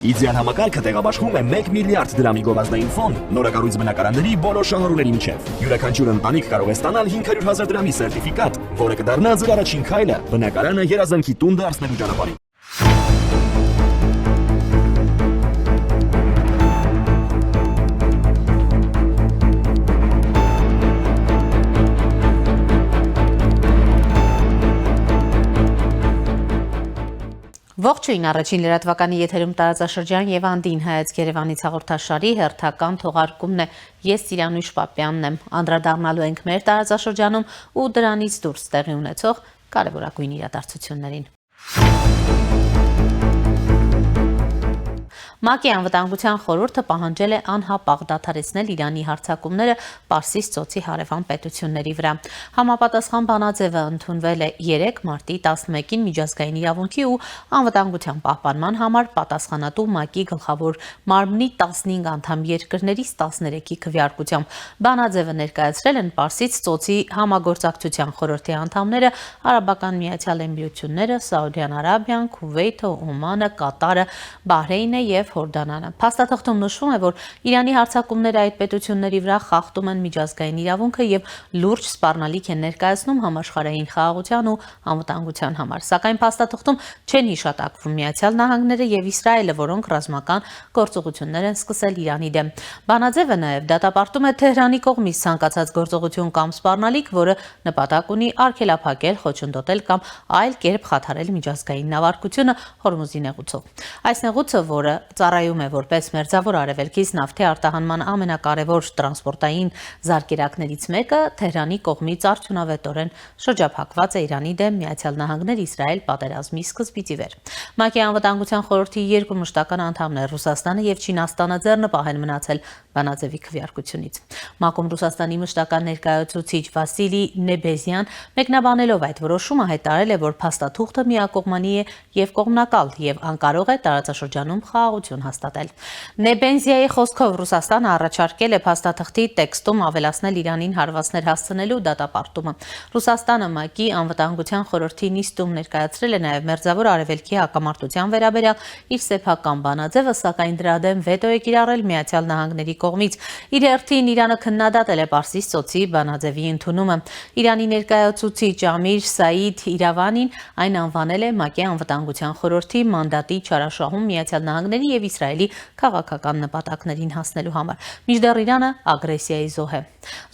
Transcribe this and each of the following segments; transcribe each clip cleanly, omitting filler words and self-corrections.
Իդեան համակարգը տեղաբաշխում է 1 միլիարդ դրամի գովազդային ֆոնդ նորակառույց բնակարանների բոլոր շահառուների միջև։ Յուրաքանչյուր ընտանիք կարող է ստանալ 500,000 դրամի սերտիֆիկատ, որը կդառնա ձեր առաջին քայլը բնակարանը երազանքի տուն դարձնելու ճանապարհին։ Ողջույն, առաջին լրատվականի եթերում տարածաշրջան եւ Անդին հայաց Երևանից հաղորդաշարի հերթական թողարկումն է։ Ես Սիրանույշ Պապյանն եմ։ Անդրադառնալու ենք մեր տարածաշրջանում ու դրանից դուրս տեղի ունեցող կարևորագույն իրադարձություններին։ ՄԱԿ-ի անվտանգության խորհուրդը պահանջել է անհապաղ դադարեցնել Իրանի հարձակումները Պարսից ծոցի հարևան պետությունների վրա։ Համապատասխան բանաձևը ընդունվել է 3 մարտի 11-ին միջազգային իրավունքի ու անվտանգության պահպանման համար պատասխանատու ՄԱԿ-ի գլխավոր մարմնի 15 անդամ երկրներից 13-ի քվեարկությամբ։ Բանաձևը ներկայացրել են Պարսից ծոցի համագործակցության խորհրդի անդամները Արաբական Միացյալ Էմիրությունները, Սաուդյան Արաբիան, Քուվեյթը, Օմանը, Կատարը, Բահրեյնը եւ Հորդանանը։ Փաստաթղթում նշվում է, որ Իրանի հարձակումները այդ պետությունների վրա խախտում են միջազգային իրավունքը եւ լուրջ սպառնալիք են ներկայացնում համաշխարհային խաղաղության ու անվտանգության համար։ Սակայն փաստաթղթում չեն հիշատակվում Միացյալ Նահանգները եւ Իսրայելը, որոնք ռազմական գործողություններ են սկսել Իրանի դեմ։ Բանաձևը նաեւ դատապարտում է Թեհրանի կողմից ցանկացած գործողություն կամ սպառնալիք, որը նպատակ ունի արգելափակել, խոչընդոտել կամ այլ կերպ խաթարել միջազգային նավարկությունը Հորմուզի նեղուցով։ Այս նեղուցը, որը ծառայում է որպես մերձավոր արևելքից նավթի արտահանման ամենակարևոր տրանսպորտային զարկերակներից մեկը, Թեհրանի կողմից արդյունավետորեն շրջափակված է Իրանի դեմ Միացյալ Նահանգներ Իսրայել պատերազմի սկզբից ի վեր։ ՄԱԿ-ի անվտանգության խորհրդի 2 մշտական անդամներ Ռուսաստանը եւ Չինաստանը ձեռնպահ են մնացել բանաձևի քվեարկությունից։ ՄԱԿ-ում Ռուսաստանի մշտական ներկայացուցիչ Վասիլի Նեբեզյան մեկնաբանելով այդ որոշումը հայտարարել է, որ փաստաթուղթը միակողմանի է եւ կողմնակալ եւ անկարող է տարածաշրջանում խաղաղություն հաստատել։ Նեբենզիայի խոսքով Ռուսաստանը առաջարկել է փաստաթղթի տեքստում ավելացնել Իրանին հարվածներ հասցնելու դատապարտումը։ Ռուսաստանը ՄԱԿ-ի անվտանգության խորհրդի նիստում ներկայացրել է նաև մերձավոր արևելքի հակամարտության վերաբերյալ իր սեփական բանաձևը, սակայն դրա դեմ վետո է կիրառել Միացյալ Նահանգների կողմից։ Իր հերթին Իրանը քննադատել է Պարսից ծոցի բանաձևի ընդունումը։ Իրանի ներկայացուցիչ Ամիր Սաիդ Իրավանին այն անվանել է ՄԱԿ-ի անվտանգության խորհրդի մանդատի չարաշահում Միացյալ Նահանգների եւ Իսրայելի քաղաքական նպատակներին հասնելու համար։ Մինչդեռ Իրանը ագրեսիայի զոհ է։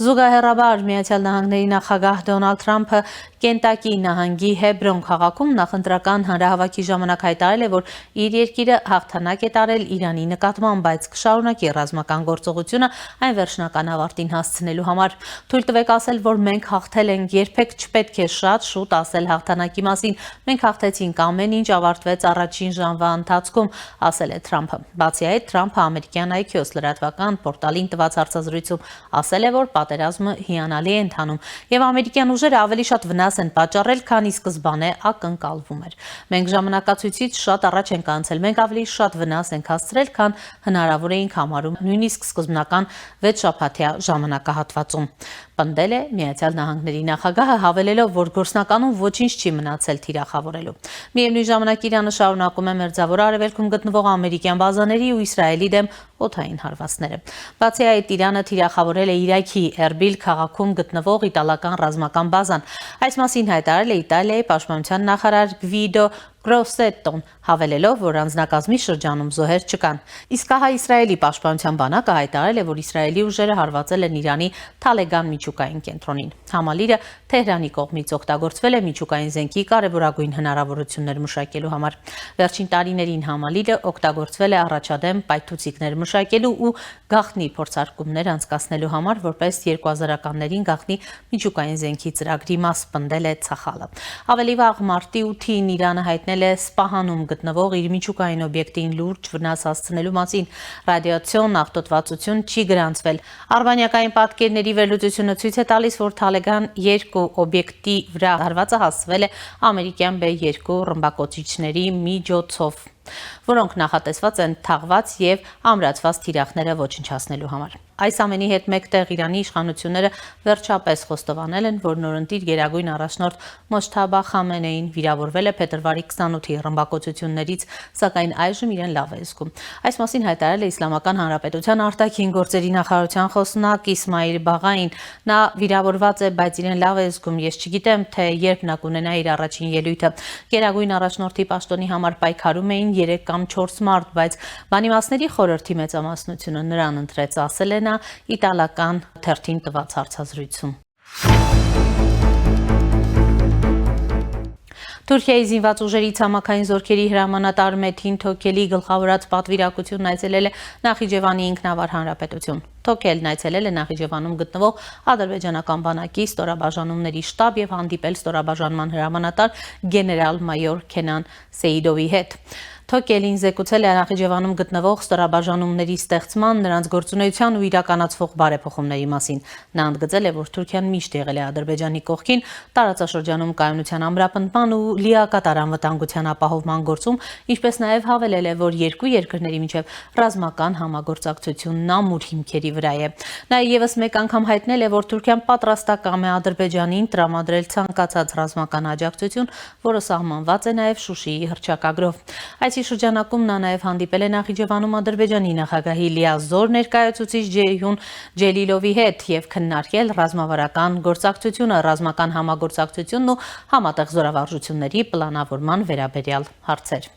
Զուգահեռաբար Միացյալ Նահանգների նախագահ Դոնալդ Թրամփը Կենտակի նահանգի Հեբրոն քաղաքում նախընտրական հանրահավաքի ժամանակ հայտարարել է, որ իր երկիրը հաղթանակ է տարել Իրանի նկատմամբ, բայց կշարունակի ռազմական գործողությունը այն վերջնական ավարտին հասցնելու համար։ Թույլ տվեք ասել, որ մենք հաղթել ենք, երբեք չպետք է շատ շուտ ասել հաղթանակի մասին։ Մենք հաղթեցինք, ամեն ինչ ավարտվեց առաջին ժամվա ընթացքում, ասել է Թրամփը։ Բացի այդ, Թրամփը ամերիկյան Axios լրատվական պորտալին տված հարցազրույցում ասել է, որ պատերազմը հիանալի է ընթանում եւ ամերիկյան ուժերը ավելի շատ վնաս են պատճառել, քանի սկզբանե ակնկալվում էր։ Մենք ժամանակացույցից շատ առաջ ենք անցել, մենք ավելի շատ վնաս ենք հասցրել, քան հնարավոր էինք համարում, նույնիսկ սկզբնական 6 շաբաթյա ժամանակահատվածում, պնդել է Միացյալ Նահանգների նախագահը, հավելելով, որ գործնականում ոչինչ չի մնացել թիրախավորելու։ Միևնույն ժամանակ Իրանը շարունակում է մերձավոր արևելքում գտնվող ամերիկյան բազաների ու Իսրայելի դեմ օդային հարվածները։ Բացի այդ, Իրանը թիրախավորել է Իրաքի Էրբիլ քաղաքում գտնվող իտալական ռազմական բազան։ Այս մասին հայտարարել է Իտալիայի պաշտպանության նախարար Գվիդո Գրոսետոն, հավելելով, որ անձնակազմի շրջանում զոհեր չկան։ Իսկ ահա Իսրայելի պաշտպանության բանակը հայտարարել է, որ Իսրայելի ուժերը հարվածել են Իրանի Թալեգան միջուկային կենտրոնին։ Համալիրը Թեհրանի կողմից օգտագործվել է միջուկային զենքի կարևորագույն հնարավորություններ մշակելու համար։ Վերջին տարիներին համալիրը օգտագործվել է առաջադեմ պայթուցիկներ մշակելու ու գաղտնի փորձարկումներ անցկացնելու համար, որպես 2000-ականներին գաղտնի միջուկային զենքի ծրագրի մաս, պնդել է Ցախալը։ Ավելի վաղ մարտի 8-ին Իրանը հայտնել է Սպահանում գտնվող իր միջուկային օբյեկտին լուրջ վնաս հասցնելու մասին։ Ռադիացիոն աղտոտվածություն չի գրանցվել։ Արբանյակային պատկերների վերլուծությունը ցույց է տալիս, որ Թալեգան 2 օբյեկտի վրա հարվածը հասցվել է ամերիկյան B-2 ռմբակոծիչների միջոցով, որոնք նախատեսված են թաղված եւ ամրացված թիրախները ոչնչացնելու համար։ Այս ամենի հետ մեկտեղ Իրանի իշխանությունները վերջապես խոստովանել են, որ նորընտիր գերագույն առաջնորդ Մոջթաբա Խամենեին վիրավորվել է փետրվարի 28-ի ռմբակոծություններից, սակայն այժմ իրեն լավ է զգում։ Այս մասին հայտարարել է Իսլամական Հանրապետության արտաքին գործերի նախարարության խոսնակ Իսմայիլ Բաղային։ Նա վիրավորված է, բայց իրեն լավ է զգում։ Ես չգիտեմ, թե երբ նա կունենա իր առաջին ելույթը։ Գերագույն առաջնորդի պաշտոնի համար պայքարում էին 3 կամ 4 մարդ, բայց բանիմացների խորհրդի մեծամասնությունը նրան ընտրեց, ասել է նա իտալական թերթին տված հարցազրույցում։ Թուրքիայի զինված ուժերի ցամաքային զորքերի հրամանատար Մեթին Թոքելի գլխավորած պատվիրակությունն այցելել է Նախիջևանի ինքնավար հանրապետություն։ Թոքելն այցելել է Նախիջևանում գտնվող ադրբեջանական բանակի ստորաբաժանումների շտաբ եւ հանդիպել ստորաբաժանման հրամանատար գեներալ-մայոր Քենան Սեիդովի հետ։ Թոքելին զեկուցել է Նախիջևանում գտնվող ստորաբաժանումների ստեղծման, նրանց գործունեության ու իրականացվող բարեփոխումների մասին։ Նա ընդգծել է, որ Թուրքիան միշտ եղել է Ադրբեջանի կողքին տարածաշրջանում կայունության ամրապնդման ու լիակատար անվտանգության ապահովման գործում, ինչպես նաև հավելել է, որ երկու երկրների միջև ռազմական համագործակցությունն ամուր հիմքերի վրա է։ Նա ևս մեկ անգամ հայտնել է, որ Թուրքիան պատրաստակամ է Ադրբեջանին տրամադրել ցանկացած ռազմական աջակցություն, որը սահմանված է նաև Շուշիի հռչակագրով։ Այսի շրջանակում նա նաև հանդիպել է Նախիջևանում Ադրբեջանի նախագահի լիազոր ներկայացուցիչ Ջեյհուն Ջելիլովի հետ եւ քննարկել ռազմավարական գործակցությունը, ռազմական համագործակցությունն ու համատեղ զորավարժությունների պլանավորման վերաբերյալ հարցեր։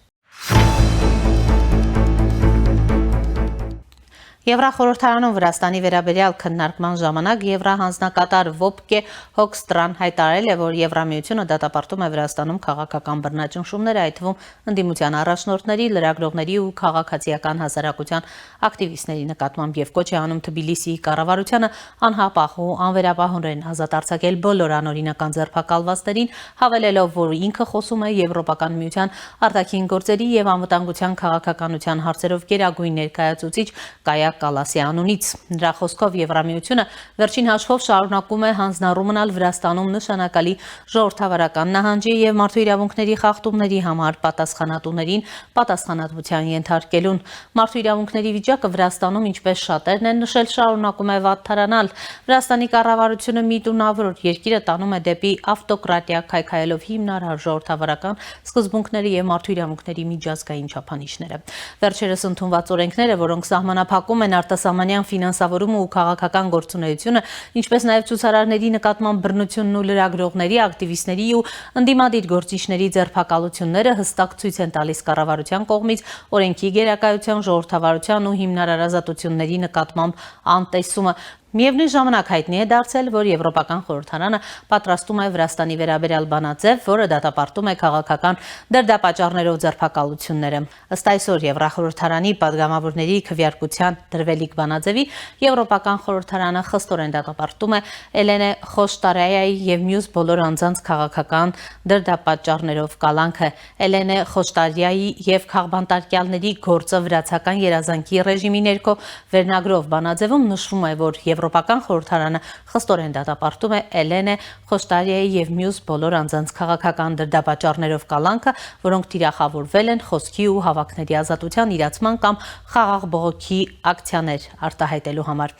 Եվրախորհրդարանում Վրաստանի վերաբերյալ քննարկման ժամանակ եվրահանձնակատար Վոպկե Հոկստրան հայտարարել է, որ Եվրամիությունը դատապարտում է Վրաստանում քաղաքական բռնաճնշումները, այդ թվում ընդդիմության առաջնորդների, լրագրողների ու քաղաքացիական հասարակության ակտիվիստների նկատմամբ եւ կոչ է անում Թբիլիսիի կառավարությանը անհապաղ ու անվերապահորեն ազատ արձակել բոլոր անօրինական ձերբակալվածներին, հավելելով, որ ինքը խոսում է Եվրոպական միության արտաքին գործերի եւ անվտանգության քաղաքականության հարցերով գերագույն ներկայացուցիչ Կայա Կալասի անունից։ Նրա խոսքով Եվրամիությունը վերջին հաշվով շարունակում է հանձնառու մնալ Վրաստանում նշանակալի ժողովրդավարական նահանջի եւ մարդու իրավունքների խախտումների համար պատասխանատուներին պատասխանատվության ենթարկելուն։ Մարդու իրավունքների վիճակը Վրաստանում, ինչպես շատերն են նշել, շարունակում է վատթարանալ։ Վրաստանի կառավարությունը միտումնավոր երկիրը տանում է դեպի ավտոկրատիա, քայքայելով հիմնարար ժողովրդավարական սկզբունքները եւ մարդու իրավունքների միջազգային չափանիշները։ Վերջերս ընդունված օրենքները, որոնք սահմանափակում են արտասահմանյան ֆինանսավորումը ու քաղաքական գործունեությունը, ինչպես նաև ցուցարարների նկատմամբ բռնությունն ու լրագրողների, ակտիվիստների ու ընդդիմադիր գործիչների ձերբակալությունները հստակ ցույց են տալիս կառավարության կողմից օրենքի գերակայության, ժողովրդավարության ու հիմնարար ազատությունների նկատմամբ անտեսումը։ Միևնույն ժամանակ հայտնի է դարձել, որ Եվրոպական խորհրդարանը պատրաստում է Վրաստանի վերաբերյալ բանաձև, որը դատապարտում է քաղաքական դրդապատճառներով ձերբակալությունները։ Ըստ այսօր Եվրախորհրդարանի падգամավորների քվեարկության դրվելիք բանաձևի Եվրոպական խորհրդարանը խստորեն դատապարտում է Էլենե Խոշտարյայի եւ մյուս բոլոր անձանց քաղաքական դրդապատճառներով կալանքը։ Էլենե Խոշտարյայի եւ քաղբանտարկյալների գործը վրացական երազանքի ռեժիմի ներքո վերնագրով բանաձևում նշվում է, որ Եվրոպական խորհրդարանը խստորեն դատապարտում է Էլենե Խոշտարյայի եւ մյուս բոլոր անձանց քաղաքական դրդապատճառներով կալանքը, որոնք թիրախավորվել են խոսքի ու հավաքների ազատության իրացման կամ խաղաղ բողոքի ակցիաներ արտահայտելու համար։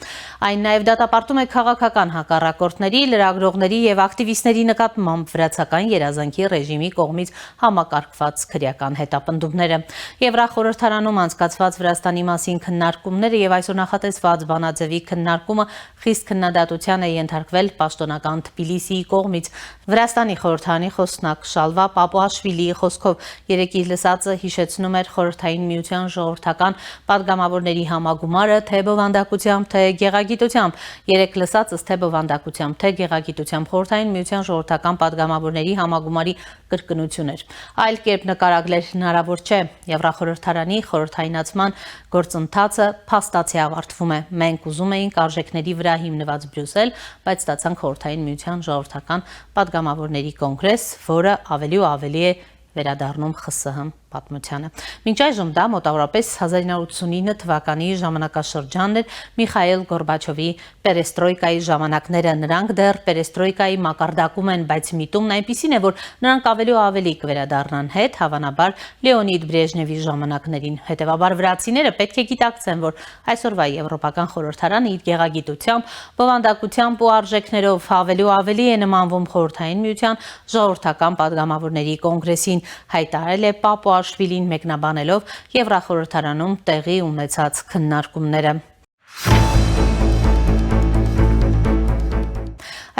Այն նաեւ դատապարտում է քաղաքական հակառակորդների, լրագրողների եւ ակտիվիստների նկատմամբ վրացական երազանքի ռեժիմի կողմից համակարգված քրեական հետապնդումները։ Եվրախորհրդարանում անցկացված Վրաստանի մասին քննարկումները եւ այսօր նախատեսված բանաձևի քննարկումը խիստ քննադատության է ենթարկվել պաշտոնական Թբիլիսիի կողմից։ Վրաստանի խորհրդարանի խոսնակ Շալվա Պապուաշվիլիի խոսքով երեկի լսածը հիշեցնում էր խորհրդային միության ժողովրդական падգամավորների համագումարը թե բովանդակությամբ, թե գեղագիտությամբ։ Երեք լսածս թե բովանդակությամբ, թե գեղագիտությամբ խորհրդային միության ժողովրդական падգամավորների համագումարի կրկնություն էր։ Այլ կերպ նկարագրել հնարավոր չէ։ Եվրախորհրդարանի խորհրդայնացման գործընթացը փաստացի ավարտվում է։ Մենք ուզում էինք արժեքների վրա հիմնված Բրյուսել, բայց ստացանք խորհրդային միության ժողովրդական падգամավորների կոնգրես, որը ավելի ու ավելի է վերադառնում ԽՍՀՄ։ պատմությանը։ Մինչ այժմ դա մոտավորապես 1989 թվականի ժամանակաշրջանն էր Միխայիլ Գորբաչովի պերեստրոյկայի ժամանակները։ Նրանք դեռ պերեստրոյկայի մակարդակում են, բայց միտումն այնպիսին է, որ նրանք ավելի ու ավելի կվերադառնան հետ, հավանաբար Լեոնիդ Բրեժնևի ժամանակներին։ Հետևաբար վրացիները պետք է գիտակցեն, որ այսօրվա Եվրոպական խորհրդարանը իր գեղագիտությամբ, բովանդակությամբ ու արժեքներով ավելի ու ավելի է նմանվում Խորհրդային Միության ժողովրդական պատգամավորների կոնգրեսին, հայտարարել է Պապուաշվիլին մեկնաբանելով Եվրախորհրդարանում տեղի ունեցած քննարկումները։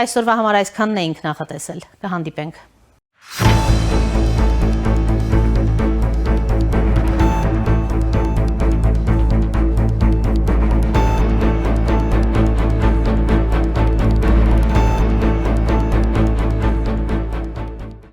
Այսօրվա համար այսքանն էինք նախատեսել։ Կհանդիպենք։